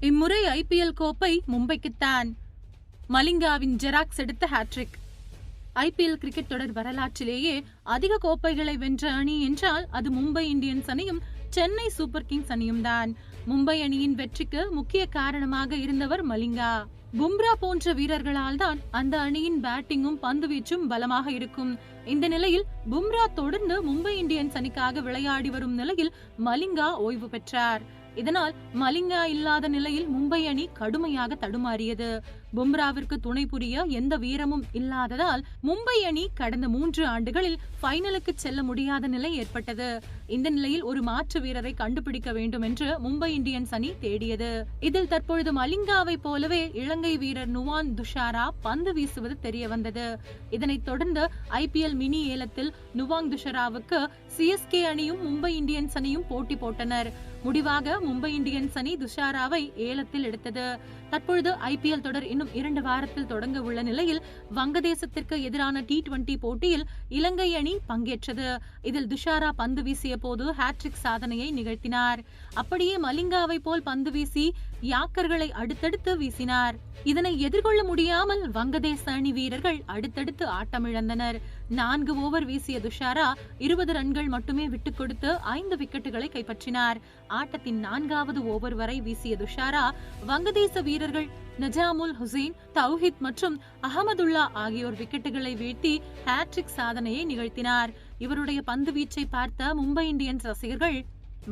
இம்முறை ஐபிஎல் கோப்பை மும்பைக்குத்தான். மலிங்காவின் ஜெராக்ஸ் எடுத்த ஹாட்ரிக். ஐபிஎல் கிரிக்கெட் தொடர் வரலாற்றிலேயே அதிக கோப்பைகளை வென்ற அணி என்றால் அது மும்பை இந்தியன்ஸ் அணியும் சென்னை சூப்பர் கிங்ஸ் அணியும் தான். மும்பை அணியின் வெற்றிக்கு முக்கிய காரணமாக இருந்தவர் மலிங்கா. பும்ரா போன்ற வீரர்களால் தான் அந்த அணியின் பேட்டிங்கும் பந்து வீச்சும் பலமாக இருக்கும். இந்த நிலையில் பும்ரா தொடர்ந்து மும்பை இந்தியன்ஸ் அணிக்காக விளையாடி வரும் நிலையில் மலிங்கா ஓய்வு பெற்றார். இதனால் மலிங்கா இல்லாத நிலையில் மும்பை அணி கடுமையாக தடுமாறியது. பும்ராவிற்கு துணை புரிய எந்த வீரமும் இல்லாததால் மும்பை அணி கடந்த 3 ஆண்டுகளில் ஃபைனலுக்கு செல்ல முடியாத நிலை ஏற்பட்டது. இந்த நிலையில் ஒரு மாற்று வீரரை கண்டுபிடிக்க வேண்டும் என்று மும்பை இந்தியன்ஸ் அணி தேடியது. இதில் தற்பொழுது மலிங்காவை போலவே இலங்கை வீரர் நுவான் துஷாரா பந்து வீசுவது தெரிய வந்தது. இதனைத் தொடர்ந்து ஐபிஎல் மினி ஏலத்தில் நுவாங் துஷாராவுக்கு சிஎஸ்கே அணியும் மும்பை இந்தியன்ஸ் அணியும் போட்டி போட்டனர். முடிவாக மும்பை இந்தியன்ஸ் அணி துஷாராவை ஏலத்தில் எடுத்தது. தற்பொழுது ஐபிஎல் தொடர் இன்னும் 2 வாரத்தில் தொடங்க உள்ள நிலையில் வங்கதேசத்திற்கு எதிரான T20 போட்டியில் இலங்கை அணி பங்கேற்றது. இதில் துஷாரா பந்து வீசிய போது ஹாட்ரிக் சாதனையை நிகழ்த்தினார். அப்படியே மலிங்காவை போல் பந்து வீசி யாக்கர்களை அடுத்தடுத்து வீசினார். இதனை எதிர்கொள்ள முடியாமல் வங்கதேச அணி வீரர்கள் அடுத்தடுத்து ஆட்டமிழந்தனர். 4 ஓவர் வீசிய துஷாரா 20 ரன்கள் மட்டுமே விட்டுக் கொடுத்து 5 விக்கெட்டுகளை கைப்பற்றினார். ஆட்டத்தின் 4வது ஓவர் வரை வீசிய துஷாரா வங்கதேச வீரர்கள் நஜாமுல் ஹுசைன், தௌஹித் மற்றும் அகமதுல்லா ஆகியோர் விக்கெட்டுகளை வீழ்த்தி ஹாட்ரிக் சாதனையை நிகழ்த்தினார். இவருடைய பந்து வீச்சை பார்த்த மும்பை இந்தியன்ஸ் ரசிகர்கள்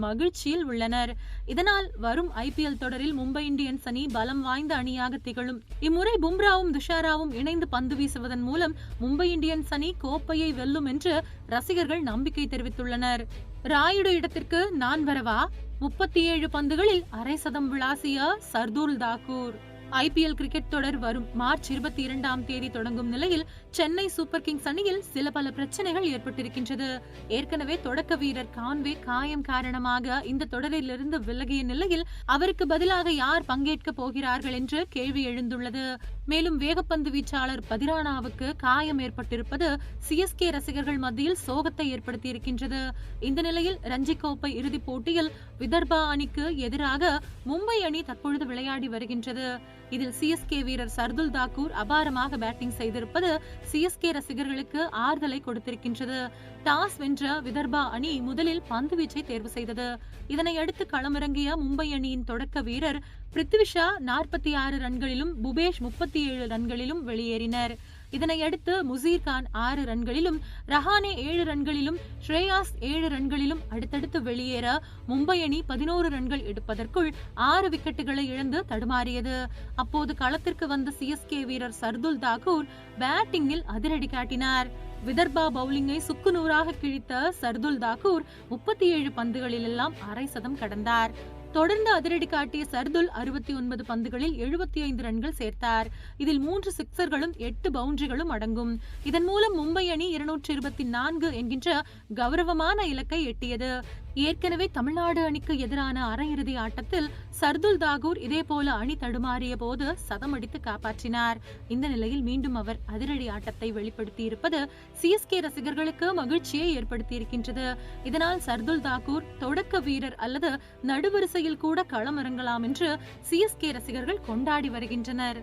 மகிழ்ச்சியில் உள்ளனர். இதனால் வரும் ஐபிஎல் தொடரில் மும்பை இந்தியன்ஸ் அணி பலம் வாய்ந்த அணியாக திகழும். இம்முறை பும்ராவும் துஷாராவும் இணைந்து பந்து வீசுவதன் மூலம் மும்பை இந்தியன்ஸ் அணி கோப்பையை வெல்லும் என்று ரசிகர்கள் நம்பிக்கை தெரிவித்துள்ளனர். ராயுடு இடத்திற்கு நான் வரவா? 37 பந்துகளில் அரை சதம் விளாசிய சர்துல் தாக்கூர். ஐபிஎல் கிரிக்கெட் தொடர் வரும் மார்ச் 22ஆம் தேதி தொடங்கும் நிலையில் சென்னை சூப்பர் கிங்ஸ் அணியில் சில பல பிரச்சனைகள் ஏற்பட்டிருக்கின்றது. ஏற்கனவே தொடக்க வீரர் கான்வே காயம் காரணமாக இந்த தொடரிலிருந்து விலகிய நிலையில் அவருக்கு பதிலாக யார் பங்கேற்க போகிறார்கள் என்று கேள்வி எழுந்துள்ளது. மேலும் வேகப்பந்து வீச்சாளர் பதிரானாவுக்கு காயம் ஏற்பட்டிருப்பது சிஎஸ்கே ரசிகர்கள் மத்தியில் சோகத்தை ஏற்படுத்தியிருக்கின்றது. இந்த நிலையில் ரஞ்சி கோப்பை இறுதிப் போட்டியில் விதர்பா அணிக்கு எதிராக மும்பை அணி தற்பொழுது விளையாடி வருகின்றது. இதில் சிஎஸ்கே வீரர் சர்துல் தாக்கூர் அபாரமாக பேட்டிங் செய்திருப்பது சிஎஸ்கே ரசிகர்களுக்கு ஆறுதலை கொடுத்திருக்கின்றது. டாஸ் வென்ற விதர்பா அணி முதலில் பந்து வீச்சை தேர்வு செய்தது. இதனை அடுத்து களமிறங்கிய மும்பை அணியின் தொடக்க வீரர் பிருத்விஷா 46 ரன்களிலும் புபேஷ் 37 ரன்களிலும் வெளியேறினர். இதனையடுத்து முசீர் கான் 6 ரன்களிலும், ரஹானே 7 ரன்களிலும், ஸ்ரேயாஸ் 7 ரன்களிலும் அடுத்தடுத்து வெளியேற மும்பை அணி 11 ரன்கள் எடுப்பதற்குள் 6 விக்கெட்டுகளை இழந்து தடுமாறியது. அப்போது களத்திற்கு வந்த சிஎஸ்கே வீரர் சர்துல் தாக்கூர் பேட்டிங்கில் அதிரடி காட்டினார். விதர்பா பவுலிங்கை சுக்குநூறாக கிழித்த சர்துல் தாக்கூர் 37 பந்துகளில் எல்லாம் அரை சதம் கடந்தார். தொடர்ந்து அதிரடி காட்டிய சர்துல் 69 பந்துகளில் 75 ரன்கள் சேர்த்தார். இதில் 3 சிக்சர்களும் 8 பவுண்டரிகளும் அடங்கும். இதன் மூலம் மும்பை அணி 224 என்கின்ற கௌரவமான இலக்கை எட்டியது. ஏற்கனவே தமிழ்நாடு அணிக்கு எதிரான அரையிறுதி ஆட்டத்தில் சர்துல் தாக்கூர் இதேபோல அணி தடுமாறிய போது சதம் அடித்து காப்பாற்றினார். இந்த நிலையில் மீண்டும் அவர் அதிரடி ஆட்டத்தை வெளிப்படுத்தி இருப்பது சிஎஸ்கே ரசிகர்களுக்கு மகிழ்ச்சியை ஏற்படுத்தியிருக்கின்றது. இதனால் சர்துல் தாக்கூர் தொடக்க வீரர் அல்லது நடுவரிசையில் கூட களமிறங்கலாம் என்று சிஎஸ்கே ரசிகர்கள் கொண்டாடி வருகின்றனர்.